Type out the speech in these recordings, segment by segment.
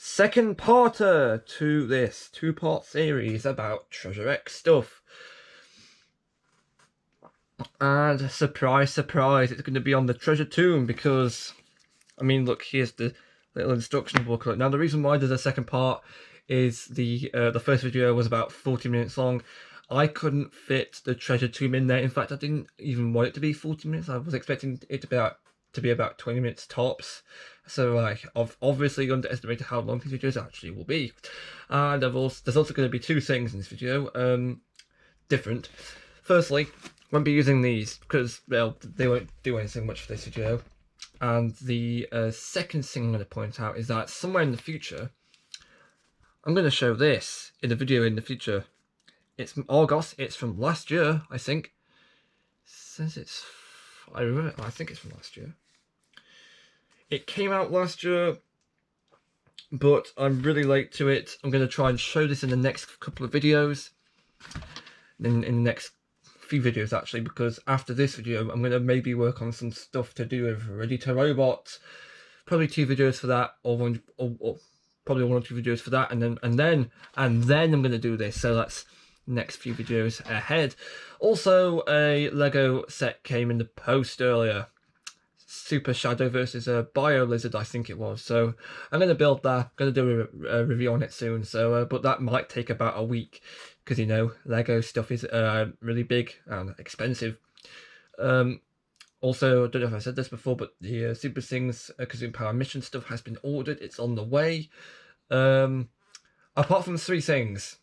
second parter to this two-part series about Treasure X stuff. And surprise, surprise, it's going to be on the Treasure Tomb because, I mean, look, here's the little instruction booklet. Now, the reason why there's a second part is the first video was about 40 minutes long. I couldn't fit the Treasure Tomb in there. In fact, I didn't even want it to be 40 minutes. I was expecting it to be about 20 minutes tops. So I've obviously underestimated how long these videos actually will be. And there's also going to be two things in this video, different. Firstly, I won't be using these because, well, they won't do anything much for this video. And the second thing I'm going to point out is that somewhere in the future, I'm going to show this in a video in the future. It's from Argos. It's from last year, I think. It says it's... I think it's from last year. It came out last year, but I'm really late to it. I'm going to try and show this in the next couple of videos. In the next few videos, actually, because after this video, I'm going to maybe work on some stuff to do with Ready to Robot. Probably 2 videos for that, or probably 1 or 2 videos for that, and then I'm going to do this. So that's next few videos ahead. Also, a Lego set came in the post earlier. Super Shadow versus a Bio Lizard, I think it was. So I'm going to build that. I'm going to do a review on it soon. So, but that might take about a week because, you know, Lego stuff is really big and expensive. Also, I don't know if I said this before, but the Super Things Kazoo Power Mission stuff has been ordered. It's on the way. Apart from 3 things.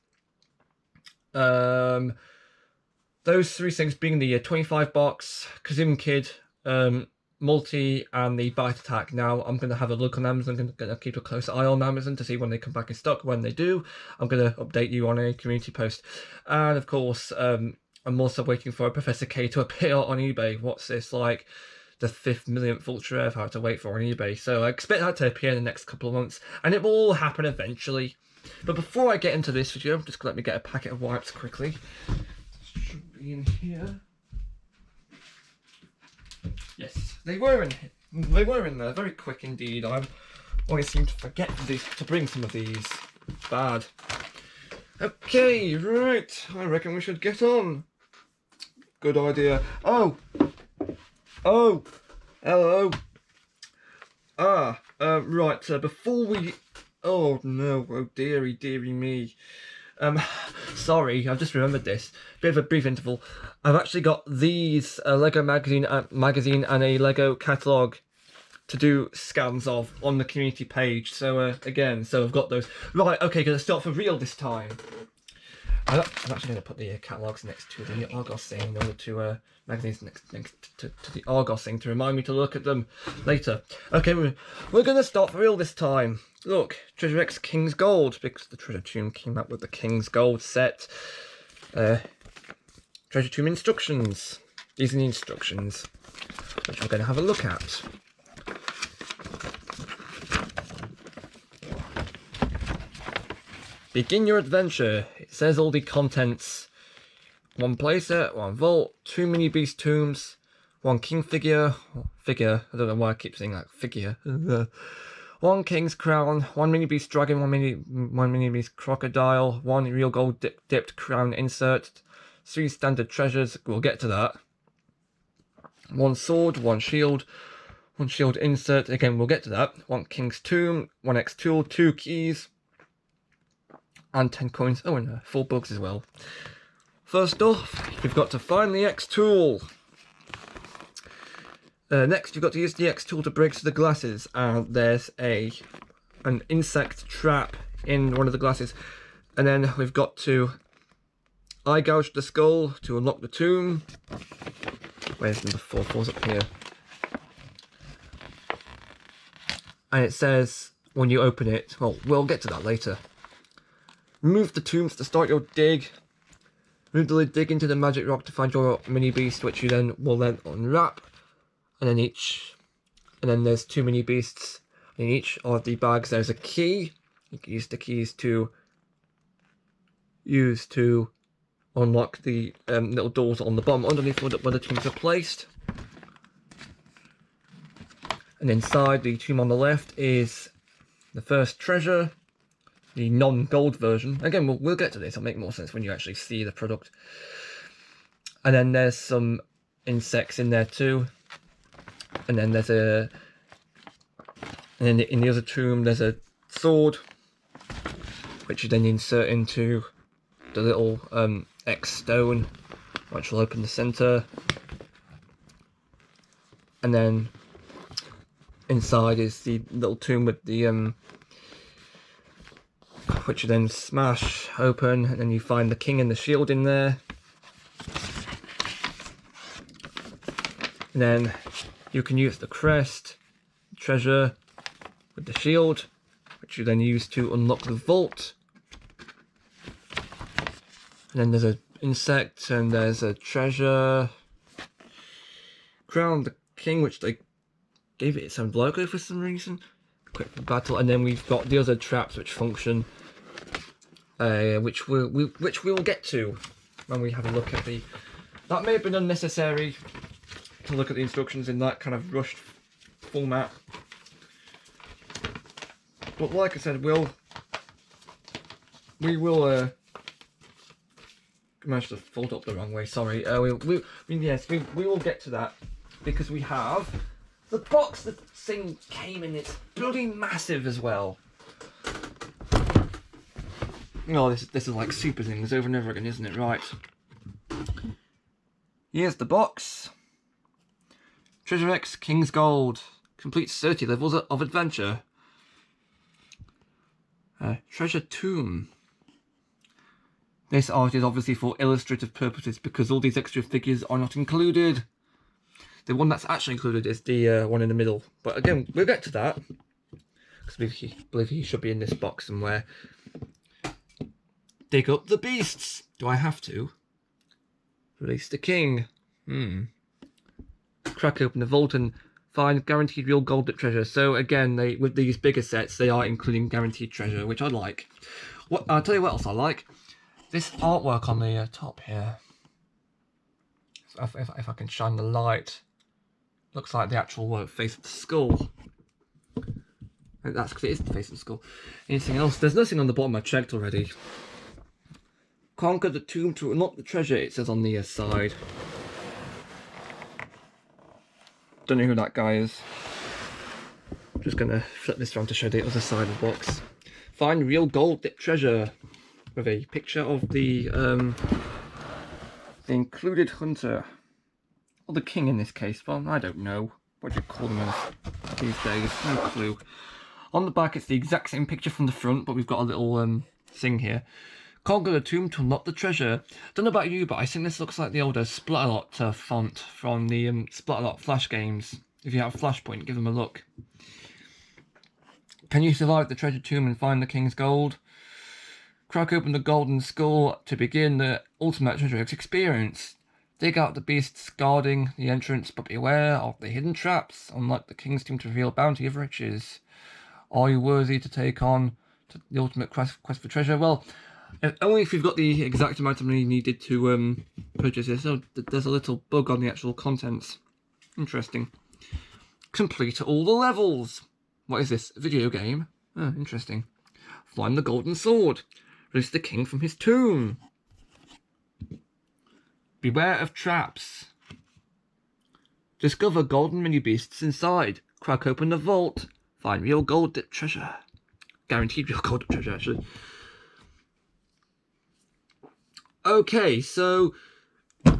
Those 3 things being the 25 box, Kazoo Kid, Multi, and the Bite Attack. Now, I'm going to have a look on Amazon. I'm going to keep a close eye on Amazon to see when they come back in stock. When they do, I'm going to update you on a community post. And, of course, I'm also waiting for Professor K to appear on eBay. What's this, like the 5th millionth Ultra Rare I've had to wait for on eBay? So I expect that to appear in the next couple of months. And it will all happen eventually. But before I get into this video, just let me get a packet of wipes quickly. Should be in here. Yes, they were in there. Very quick indeed. I always seem to forget to bring some of these. Bad. Okay, right. I reckon we should get on. Good idea. Oh, hello. Right. Before we. Oh no! Oh dearie me. Sorry, I've just remembered this. Bit of a brief interval. I've actually got these Lego magazine and a Lego catalogue to do scans of on the community page. So again, so I've got those. Right, okay, gonna start for real this time. I'm actually going to put the catalogues next to the Argos thing in order to magazines next to the Argos thing to remind me to look at them later. Okay, we're going to start for real this time. Look, Treasure X King's Gold, because the Treasure Tomb came out with the King's Gold set. Treasure Tomb instructions. These are the instructions, which we're going to have a look at. Begin your adventure. It says all the contents. 1 playset, 1 vault, 2 mini beast tombs, 1 king figure, I don't know why I keep saying that, figure. 1 king's crown, 1 mini beast dragon, 1 mini beast crocodile, 1 real gold dipped crown insert, 3 standard treasures, we'll get to that. 1 sword, 1 shield insert, again we'll get to that. 1 king's tomb, 1 X tool, 2 keys, and 10 coins. Oh, and 4 bugs as well. First off, you've got to find the X tool. Next, you've got to use the X tool to break through the glasses. And there's an insect trap in one of the glasses. And then we've got to eye gouge the skull to unlock the tomb. Where's number 4? 4's up here. And it says when you open it, well, we'll get to that later. Remove the tombs to start your dig. Remove the lid, dig into the magic rock to find your mini beast, which you will then unwrap. And then there's 2 mini beasts in each of the bags. There's a key. You can use the keys to unlock the little doors on the bottom underneath where the tombs are placed. And inside the tomb on the left is the first treasure, the non-gold version. Again, we'll get to this. It'll make more sense when you actually see the product. And then there's some insects in there too. And then there's a... And then in the other tomb, there's a sword, which you then insert into the little X stone, which will open the center. And then inside is the little tomb with the which you then smash open, and then you find the king and the shield in there. And then you can use the crest, treasure, with the shield, which you then use to unlock the vault. And then there's an insect, and there's a treasure. Crown the king, which they gave it its own logo for some reason. Quick battle, and then we've got the other traps which function, which we will get to when we have a look at the. That may have been unnecessary to look at the instructions in that kind of rushed format, but like I said, we will managed to fold up the wrong way. Sorry. Yes, we will get to that, because we have the box the thing came in. It's bloody massive as well. Oh, this is like super things over and over again, isn't it? Right. Here's the box. Treasure X King's Gold. Completes 30 levels of adventure. Treasure Tomb. This art is obviously for illustrative purposes because all these extra figures are not included. The one that's actually included is the one in the middle. But again, we'll get to that, because I believe he should be in this box somewhere. Dig up the beasts. Do I have to? Release the king. Crack open the vault and find guaranteed real gold treasure. So again, with these bigger sets, they are including guaranteed treasure, which I like. I'll tell you what else I like. This artwork on the top here. So if I can shine the light, looks like the actual face of the skull. That's because it is the face of the skull. Anything else? There's nothing on the bottom. I checked already. Conquer the tomb to unlock the treasure, it says on the side. Don't know who that guy is. I'm just gonna flip this around to show the other side of the box. Find real gold treasure, with a picture of the included hunter, or the king in this case. Well, I don't know what you call them these days. No clue. On the back, it's the exact same picture from the front, but we've got a little thing here. Conquer the tomb to unlock the treasure. Don't know about you, but I think this looks like the older Splatterlot font from the Splatterlot Flash games. If you have Flashpoint, give them a look. Can you survive the treasure tomb and find the king's gold? Crack open the golden skull to begin the ultimate treasure experience. Dig out the beasts guarding the entrance, but beware of the hidden traps. Unlock the king's tomb to reveal bounty of riches. Are you worthy to take on the ultimate quest for treasure? Well, only if you've got the exact amount of money needed to purchase this. So there's a little bug on the actual contents. Interesting. Complete all the levels. What is this? A video game? Oh, interesting. Find the golden sword. Release the king from his tomb. Beware of traps. Discover golden mini beasts inside. Crack open the vault. Find real gold treasure. Guaranteed real gold treasure, actually. Okay, so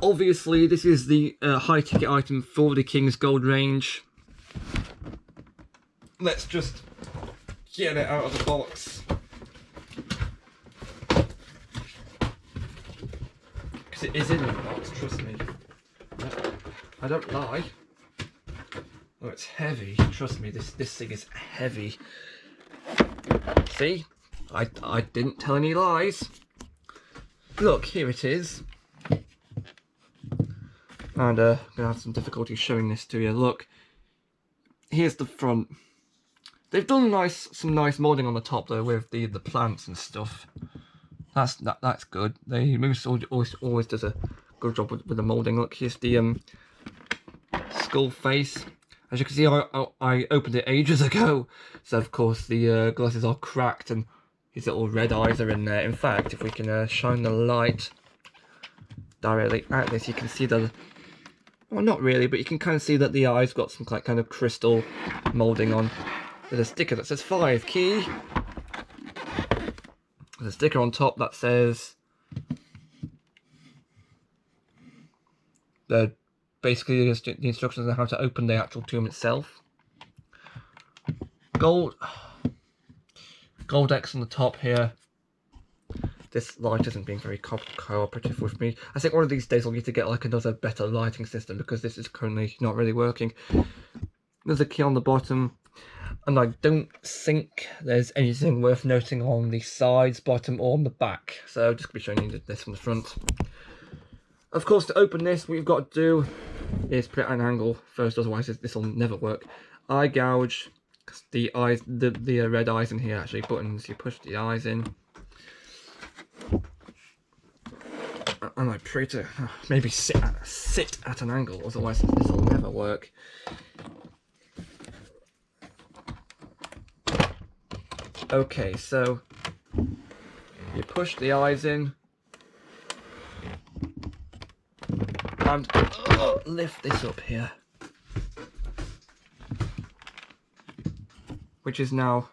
obviously this is the high ticket item for the King's Gold range. Let's just get it out of the box. Because it is in the box, trust me. I don't lie. Oh, it's heavy. Trust me, this thing is heavy. See? I didn't tell any lies. Look, here it is. And I'm going to have some difficulty showing this to you. Look, here's the front. They've done some nice moulding on the top though, with the plants and stuff. That's good. Moose always does a good job with the moulding. Look, here's the skull face, As you can see, I opened it ages ago, so of course the glasses are cracked and his little red eyes are in there. In fact, if we can shine the light directly at this, you can see the... Well, not really, but you can kind of see that the eyes got some kind of crystal moulding on. There's a sticker that says 5 key. There's a sticker on top that says... basically the instructions on how to open the actual tomb itself. Gold X on the top here. This light isn't being very cooperative with me. I think one of these days I'll need to get like another better lighting system because this is currently not really working. There's a key on the bottom, and I don't think there's anything worth noting on the sides, bottom, or on the back. So I'm just going to be showing you this from the front. Of course, to open this, what you've got to do is put it at an angle first, otherwise this will never work. Eye gouge, the eyes, the red eyes in here actually, buttons, you push the eyes in. And I pray to maybe sit at an angle, otherwise this will never work. Okay, so you push the eyes in and lift this up here, which is now,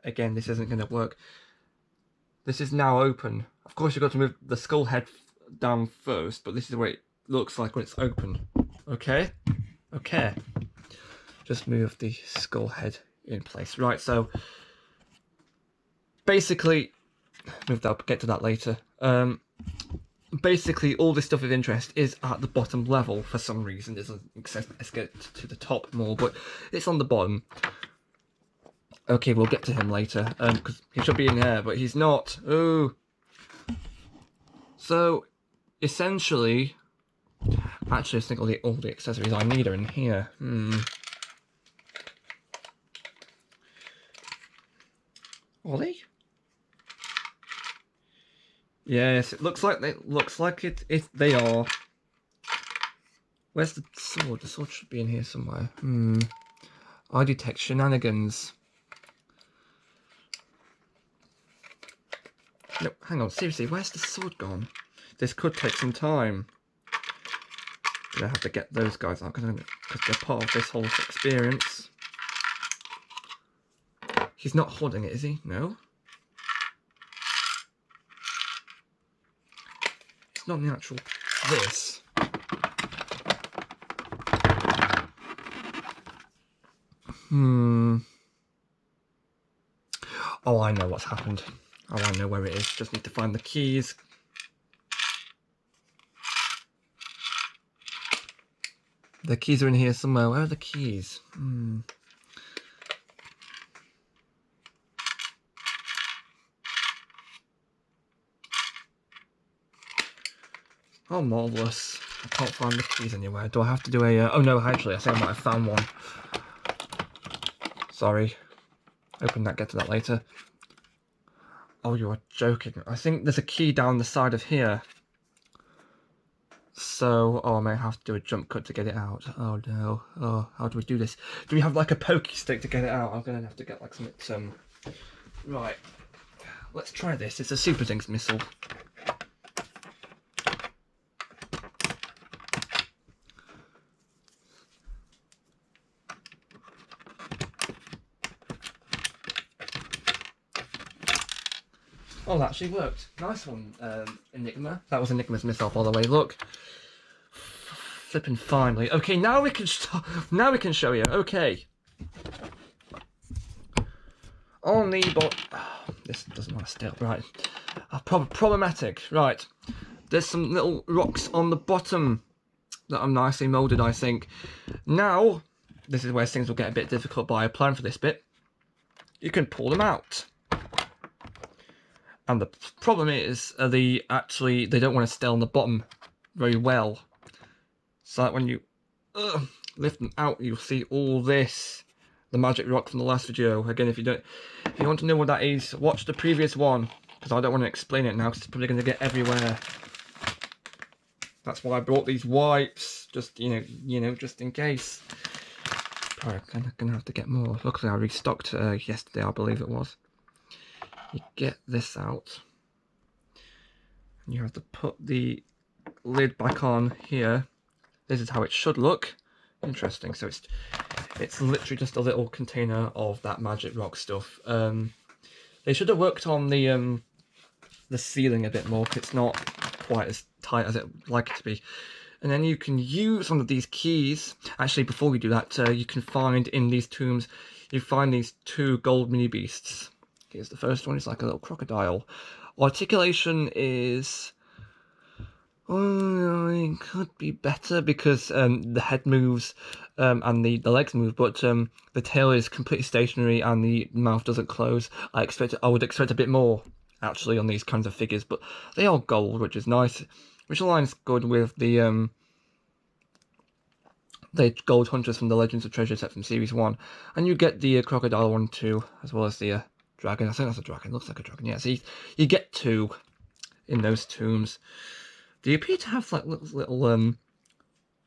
again, this isn't going to work. This is now open. Of course, you've got to move the skull head down first, but this is what it looks like when it's open. Okay? Okay. Just move the skull head in place. Right, so basically, move that, get to that later. Basically, all this stuff of interest is at the bottom level for some reason. Let's get to the top more, but it's on the bottom. Okay, we'll get to him later, because he should be in there, but he's not. Oh. So, essentially, actually I think all the accessories I need are in here. Are they? Yes, it looks like they are. Where's the sword? The sword should be in here somewhere. I detect shenanigans. No, hang on, seriously, where's the sword gone? This could take some time. I have to get those guys out because they're part of this whole experience. He's not holding it, is he? No. It's not the actual this. Oh, I know what's happened. Oh, I know where it is. Just need to find the keys. The keys are in here somewhere. Where are the keys? Oh, marvellous. I can't find the keys anywhere. Do I have to do a... oh, no, actually, I think I might have found one. Sorry. Open that, get to that later. Oh, you are joking. I think there's a key down the side of here. So, oh, I may have to do a jump cut to get it out. Oh, no. Oh, how do we do this? Do we have, like, a pokey stick to get it out? I'm going to have to get, like, some... Right. Let's try this. It's a Super Zinx missile. Oh, that actually worked. Nice one, Enigma. That was Enigma's missile, by the way. Look. Flipping finally. Okay, now we can now we can show you. Okay. On the this doesn't want to stay up, right. Problematic. Right. There's some little rocks on the bottom that are nicely moulded, I think. Now, this is where things will get a bit difficult, but I plan for this bit. You can pull them out. And the problem is, they don't want to stay on the bottom very well. So that when you lift them out, you'll see all this, the magic rock from the last video. Again, if you want to know what that is, watch the previous one, because I don't want to explain it now, because it's probably going to get everywhere. That's why I brought these wipes, just you know, just in case. Probably gonna have to get more. Luckily I restocked yesterday, I believe it was. You get this out. And you have to put the lid back on here. This is how it should look. Interesting. So it's literally just a little container of that magic rock stuff. They should have worked on the sealing a bit more, because it's not quite as tight as I'd like it to be. And then you can use one of these keys. Actually, before we do that, you can find in these tombs, you find these 2 gold mini beasts. Here's the first one. It's like a little crocodile. Articulation is... Oh, it could be better because the head moves and the legs move, but the tail is completely stationary and the mouth doesn't close. I would expect a bit more actually on these kinds of figures, but they are gold, which is nice, which aligns good with the gold hunters from the Legends of Treasure set from Series 1, and you get the crocodile one too, as well as the dragon. I think that's a dragon. Looks like a dragon. Yeah, so you get 2 in those tombs. They appear to have like little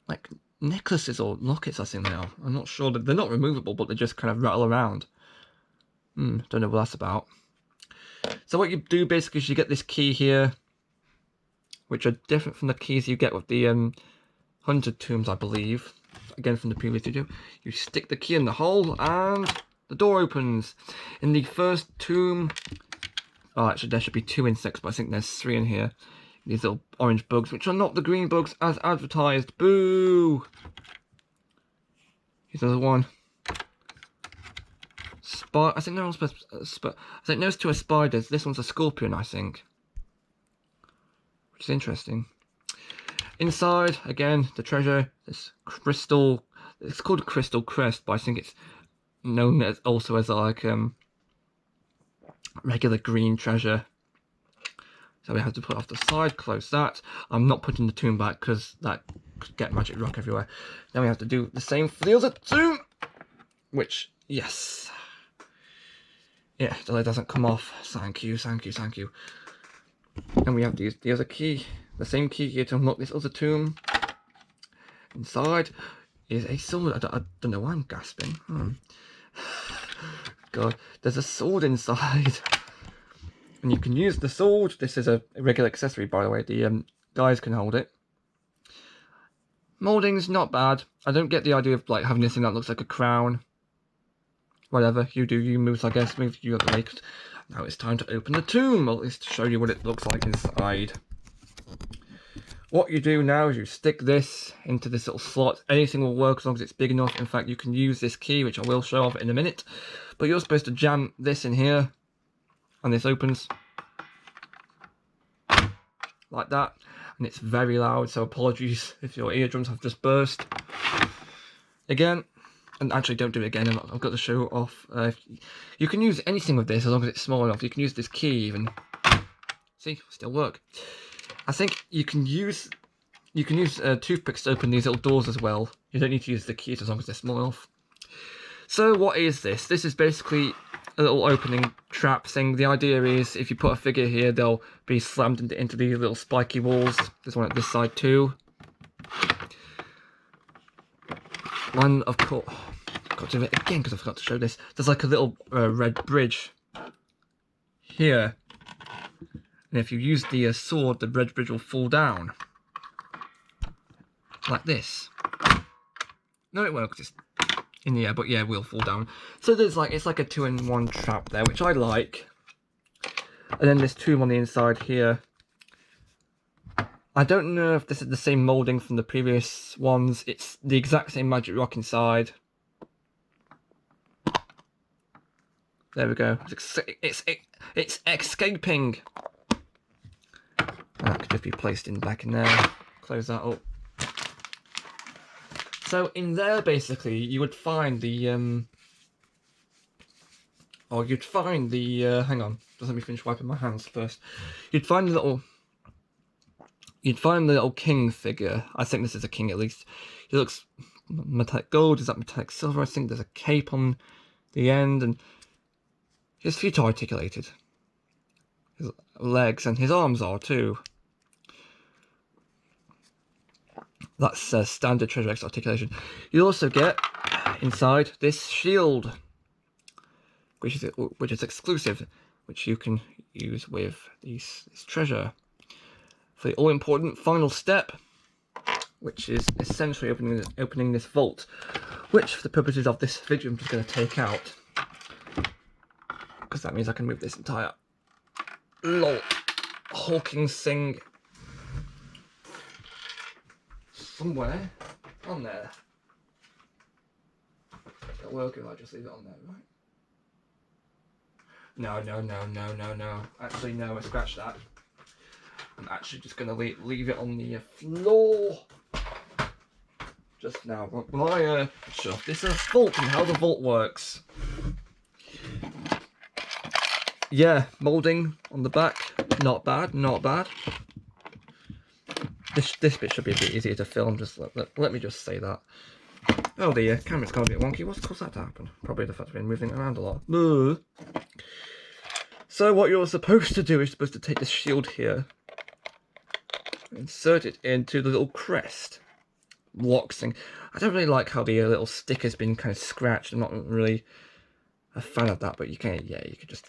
like necklaces or lockets, I think they are. I'm not sure. They're not removable, but they just kind of rattle around. Don't know what that's about. So what you do basically is you get this key here, which are different from the keys you get with the 100 tombs, I believe. Again, from the previous video. You stick the key in the hole and the door opens. In the first tomb... Oh, actually there should be 2 insects, but I think there's 3 in here. These little orange bugs, which are not the green bugs as advertised. Boo! Here's another one. I think they're all supposed to... I think those 2 are spiders. This one's a scorpion, I think. Which is interesting. Inside, again, the treasure. This crystal... It's called Crystal Crest, but I think it's known as also as like regular green treasure. So we have to put it off the side, close that. I'm not putting the tomb back because that could get magic rock everywhere. Then we have to do the same for the other tomb, which, yes. Yeah, the lid doesn't come off. Thank you, thank you, thank you. And we have to use the other key, the same key here to unlock this other tomb. Inside is a sword. I don't know why I'm gasping. God, there's a sword inside. And you can use the sword. This is a regular accessory, by the way. The guys can hold it. Moulding's not bad. I don't get the idea of like having this thing that looks like a crown. Whatever, you do you moves, I guess. Move you up the way. Now it's time to open the tomb, or at least to show you what it looks like inside. What you do now is you stick this into this little slot. Anything will work as long as it's big enough. In fact, you can use this key, which I will show off in a minute. But you're supposed to jam this in here. And this opens like that, and it's very loud, so apologies if your eardrums have just burst. Again, and actually don't do it again, I've got to show off. You can use anything with this as long as it's small enough. You can use this key even. See, still work. I think you can use toothpicks to open these little doors as well. You don't need to use the keys as long as they're small enough. So what is this? This is basically a little opening trap thing. The idea is if you put a figure here, they'll be slammed into these little spiky walls. There's one at this side too. One, of course, I've got to do it again because I forgot to show this. There's like a little red bridge here. And if you use the sword, the red bridge will fall down. Like this. No, it won't because it's in the air, but yeah, it will fall down. So there's like, it's like a 2-in-1 trap there, which I like. And then this tomb on the inside here. I don't know if this is the same moulding from the previous ones. It's the exact same magic rock inside. There we go. It's escaping. That could just be placed back in there. Close that up. So in there, basically, you would find the hang on, just let me finish wiping my hands first. You'd find the little king figure. I think this is a king at least. He looks metallic gold. Is that metallic silver? I think there's a cape on the end, and his feet are articulated. His legs and his arms are too. That's standard Treasure X articulation. You also get inside this shield, which is exclusive, which you can use with this treasure for the all-important final step, which is essentially opening this vault, which for the purposes of this video I'm just going to take out, because that means I can move this entire hulking thing somewhere on there. It'll work if I just leave it on there, right? No. Actually, no, I scratched that. I'm actually just going to leave it on the floor just now. But when I show off this vault and how the vault works. Yeah, moulding on the back, not bad, not bad. This bit should be a bit easier to film, just let me just say that. Oh, the camera's gone a bit wonky. What's caused that to happen? Probably the fact I've been moving it around a lot. So what you're supposed to do is supposed to take this shield here, insert it into the little crest locks thing. I don't really like how the little sticker's been kind of scratched. I'm not really a fan of that, but you can, yeah, you can just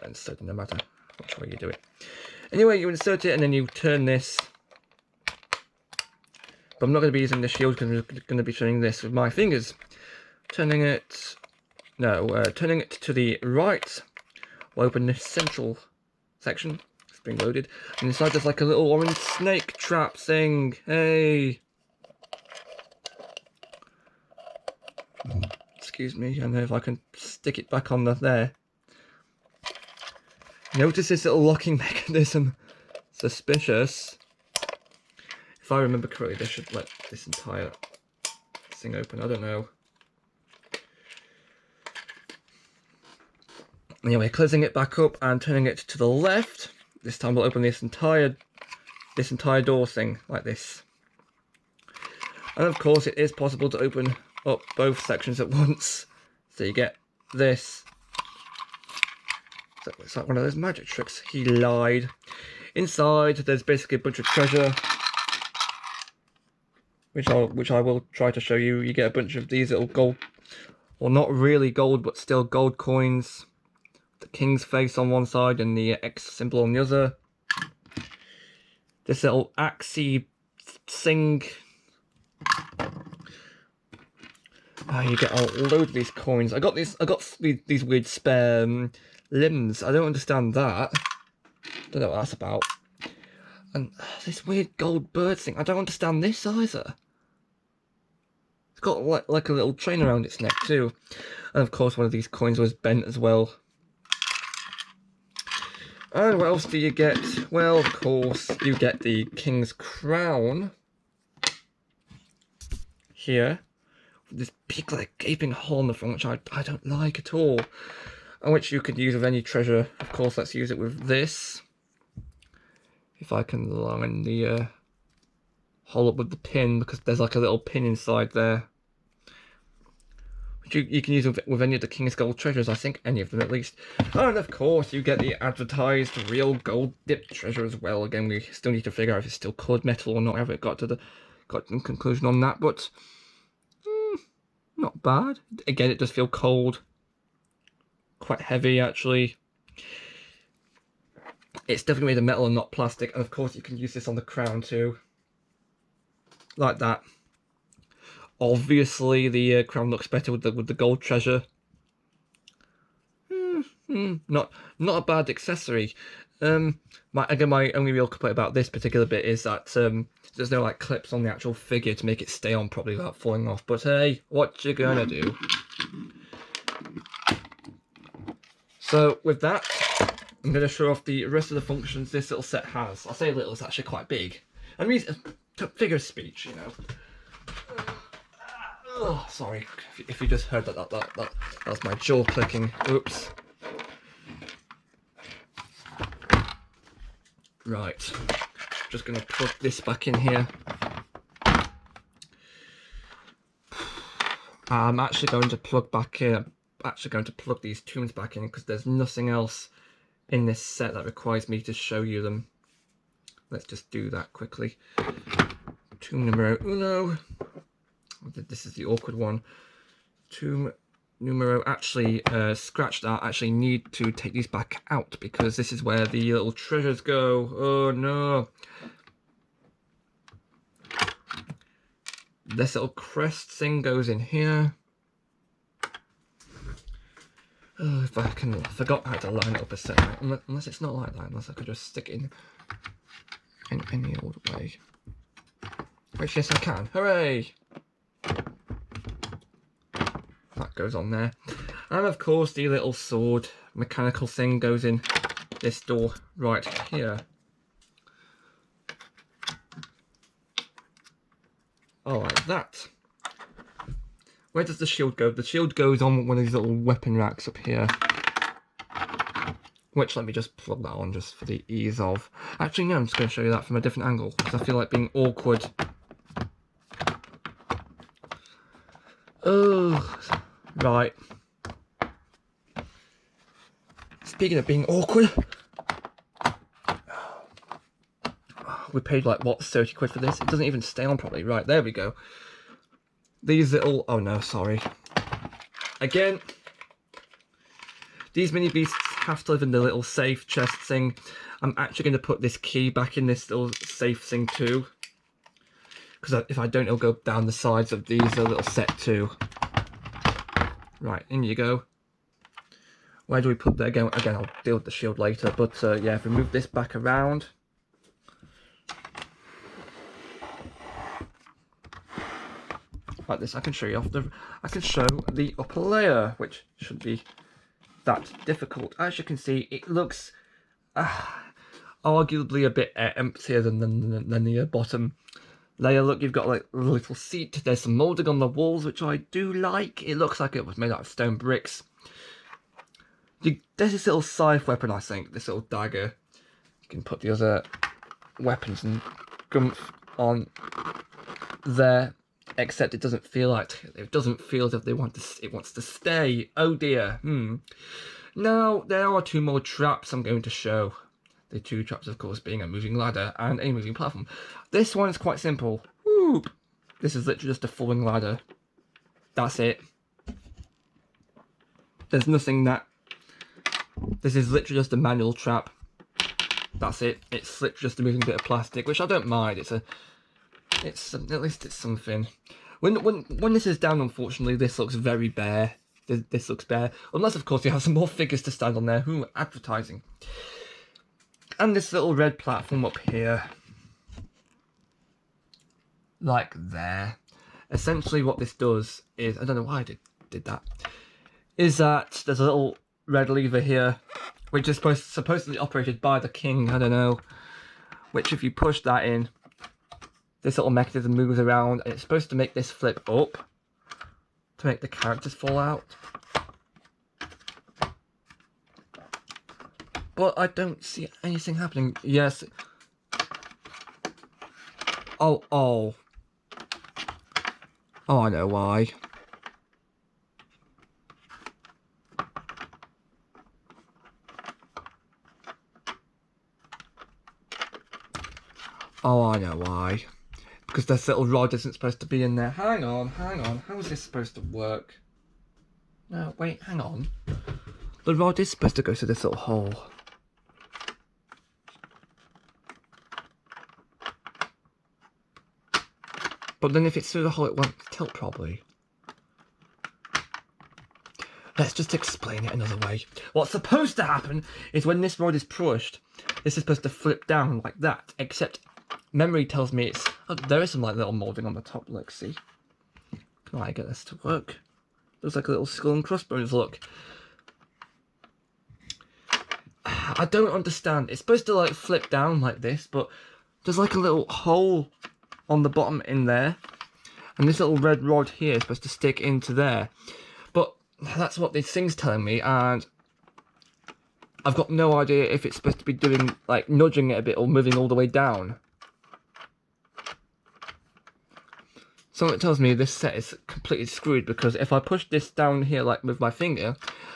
insert it no matter which way you do it. Anyway, you insert it and then you turn this. But I'm not going to be using the shield because I'm going to be turning this with my fingers. Turning it to the right. We'll open this central section. It's being loaded. And inside there's like a little orange snake trap thing. Hey! Excuse me, I don't know if I can stick it back on there. Notice this little locking mechanism. Suspicious. If I remember correctly, they should let this entire thing open. I don't know. Anyway, closing it back up and turning it to the left. This time we'll open this entire door thing like this. And of course, it is possible to open up both sections at once. So you get this. So it's like one of those magic tricks. He lied. Inside, there's basically a bunch of treasure, which I will try to show you. You get a bunch of these little gold, well, not really gold, but still gold coins. The king's face on one side and the X symbol on the other. This little axie thing. You get a load of these coins. I got these weird spare limbs. I don't understand that. Don't know what that's about. And this weird gold bird thing. I don't understand this either. It's got like a little chain around its neck too. And of course one of these coins was bent as well. And what else do you get? Well, of course, you get the King's Crown. Here. This big, like, gaping hole in the front, which I don't like at all. And which you could use with any treasure. Of course, let's use it with this. If I can line the hole up with the pin, because there's like a little pin inside there. Which you can use with any of the King's Gold treasures, I think, any of them at least. And of course, you get the advertised real gold dipped treasure as well. Again, we still need to figure out if it's still coloured metal or not. I haven't got to the conclusion on that, but not bad. Again, it does feel cold. Quite heavy, actually. It's definitely made of metal and not plastic. And of course, you can use this on the crown too. Like that. Obviously, the crown looks better with the gold treasure. Not a bad accessory. My only real complaint about this particular bit is that there's no like clips on the actual figure to make it stay on properly without falling off. But hey, what you gonna do? So with that, I'm gonna show off the rest of the functions this little set has. I say little, it's actually quite big. I mean, figure of speech, you know. Oh, sorry if you just heard that was my jaw clicking. Oops. Right, just gonna plug this back in here. I'm actually going to plug these tunes back in because there's nothing else in this set that requires me to show you them. Let's just do that quickly. Tune numero uno. This is the awkward one. Tomb Numero. Actually, scratch that. Actually need to take these back out because this is where the little treasures go. Oh no. This little crest thing goes in here. Oh, if I forgot how to line it up a certain way. Unless it's not like that, unless I could just stick it in any old way. Which, yes, I can. Hooray! That goes on there. And of course, the little sword mechanical thing goes in this door right here. Oh, like that. Where does the shield go? The shield goes on one of these little weapon racks up here. Which, let me just plug that on just for the ease of... Actually, no, I'm just going to show you that from a different angle, because I feel like being awkward. Oh, right. Speaking of being awkward... We paid like, what, 30 quid for this? It doesn't even stay on properly. Right, there we go. These little... Oh no, sorry. Again, these mini beasts have to live in the little safe chest thing. I'm actually going to put this key back in this little safe thing too. Because if I don't, it'll go down the sides of these little set too. Right, in you go. Where do we put that again? Again, I'll deal with the shield later. But yeah, if we move this back around... Like this, I can show you I can show the upper layer, which shouldn't be that difficult. As you can see, it looks arguably a bit emptier than the bottom layer. Look, you've got like a little seat. There's some moulding on the walls, which I do like. It looks like it was made out of stone bricks. There's this little scythe weapon, I think. This little dagger. You can put the other weapons and gumph on there. Except it doesn't feel like as if it wants to stay. Oh dear. Now there are two more traps I'm going to show. The two traps, of course, being a moving ladder and a moving platform. This one is quite simple. Whoop. This is literally just a falling ladder. That's it. There's nothing that. This is literally just a manual trap. That's it. It's literally just a moving bit of plastic, which I don't mind. At least it's something. When this is down, unfortunately, this looks very bare. This looks bare. Unless, of course, you have some more figures to stand on there. Advertising. And this little red platform up here. Like there. Essentially what this does is... I don't know why I did that. Is that there's a little red lever here. Which is supposedly operated by the king. I don't know. Which if you push that in... This little mechanism moves around and it's supposed to make this flip up to make the characters fall out. But I don't see anything happening. Yes. Oh. Oh, I know why. Oh, I know why. Because this little rod isn't supposed to be in there. Hang on. How is this supposed to work? No, wait, hang on. The rod is supposed to go through this little hole. But then if it's through the hole, it won't tilt properly. Let's just explain it another way. What's supposed to happen is when this rod is pushed, this is supposed to flip down like that, except memory tells me it's... Oh, there is some like little moulding on the top, look, see? Can I get this to work? Looks like a little skull and crossbones look. I don't understand. It's supposed to like flip down like this, but there's like a little hole on the bottom in there. And this little red rod here is supposed to stick into there. But that's what this thing's telling me, and I've got no idea if it's supposed to be doing, like, nudging it a bit or moving all the way down. So it tells me this set is completely screwed, because if I push this down here, like with my finger,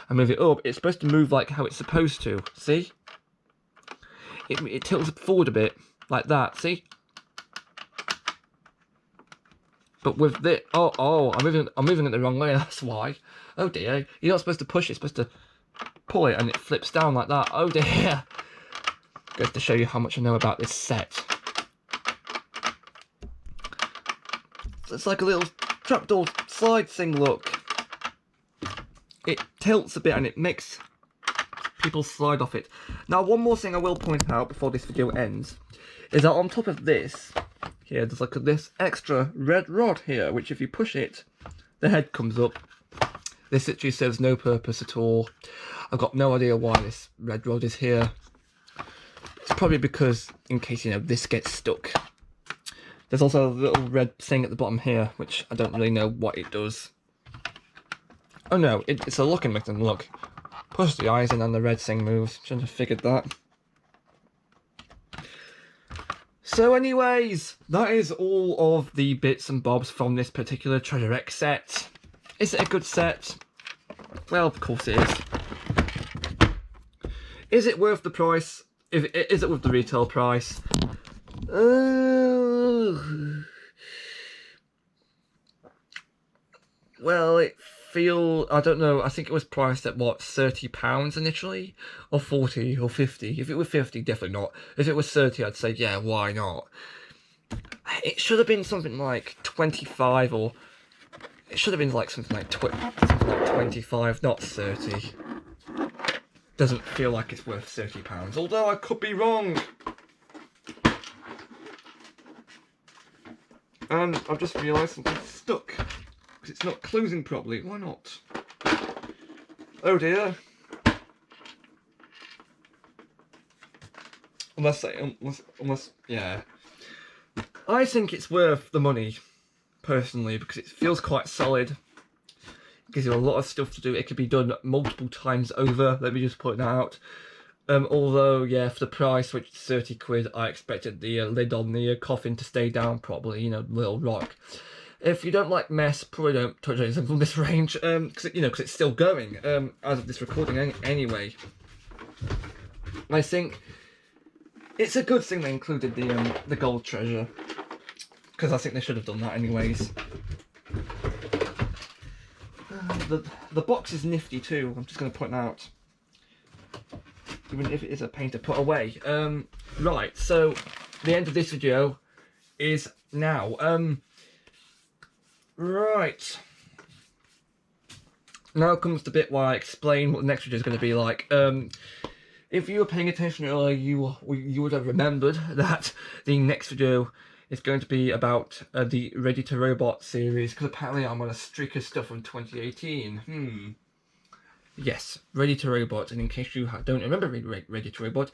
and move it up, it's supposed to move like how it's supposed to. See? It tilts forward a bit, like that, see? But with this, I'm moving it the wrong way. That's why. Oh dear, you're not supposed to push it. You're supposed to pull it, and it flips down like that. Oh dear. Goes to show you how much I know about this set. So it's like a little trapdoor slide thing. Look, it tilts a bit and it makes people slide off it. Now, one more thing I will point out before this video ends is that on top of this, here, there's like this extra red rod here, which if you push it, the head comes up. This literally serves no purpose at all. I've got no idea why this red rod is here. It's probably because, in case, you know, this gets stuck. There's also a little red thing at the bottom here, which I don't really know what it does. Oh no, it's a locking mechanism, look. Push the eyes in and the red thing moves. Shouldn't have figured that. So anyways, that is all of the bits and bobs from this particular Treasure X set. Is it a good set? Well, of course it is. Is it worth the price? Is it worth the retail price? Well, I don't know, I think it was priced at what, £30 initially? Or 40 or 50? If it was 50, definitely not. If it was 30, I'd say, yeah, why not? It should have been something like 25, or it should have been like something like 25, not 30. Doesn't feel like it's worth £30, although I could be wrong. And I've just realised something's stuck. Because it's not closing properly. Why not? Oh dear. Unless, yeah. I think it's worth the money, personally, because it feels quite solid. It gives you a lot of stuff to do. It could be done multiple times over. Let me just point that out. Although, yeah, for the price, which is 30 quid, I expected the lid on the coffin to stay down properly, you know, little rock. If you don't like mess, probably don't touch anything from this range, because it's still going, as of this recording anyway. I think it's a good thing they included the gold treasure, because I think they should have done that anyways. The box is nifty too, I'm just going to point out. Even if it is a pain to put away. Right, so the end of this video is now. Right. Now comes the bit where I explain what the next video is going to be like. If you were paying attention earlier, you would have remembered that the next video is going to be about the Ready to Robot series, because apparently I'm on a streak of stuff from 2018. Yes, Ready to Robot, and in case you don't remember Ready to Robot,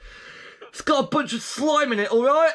it's got a bunch of slime in it, alright?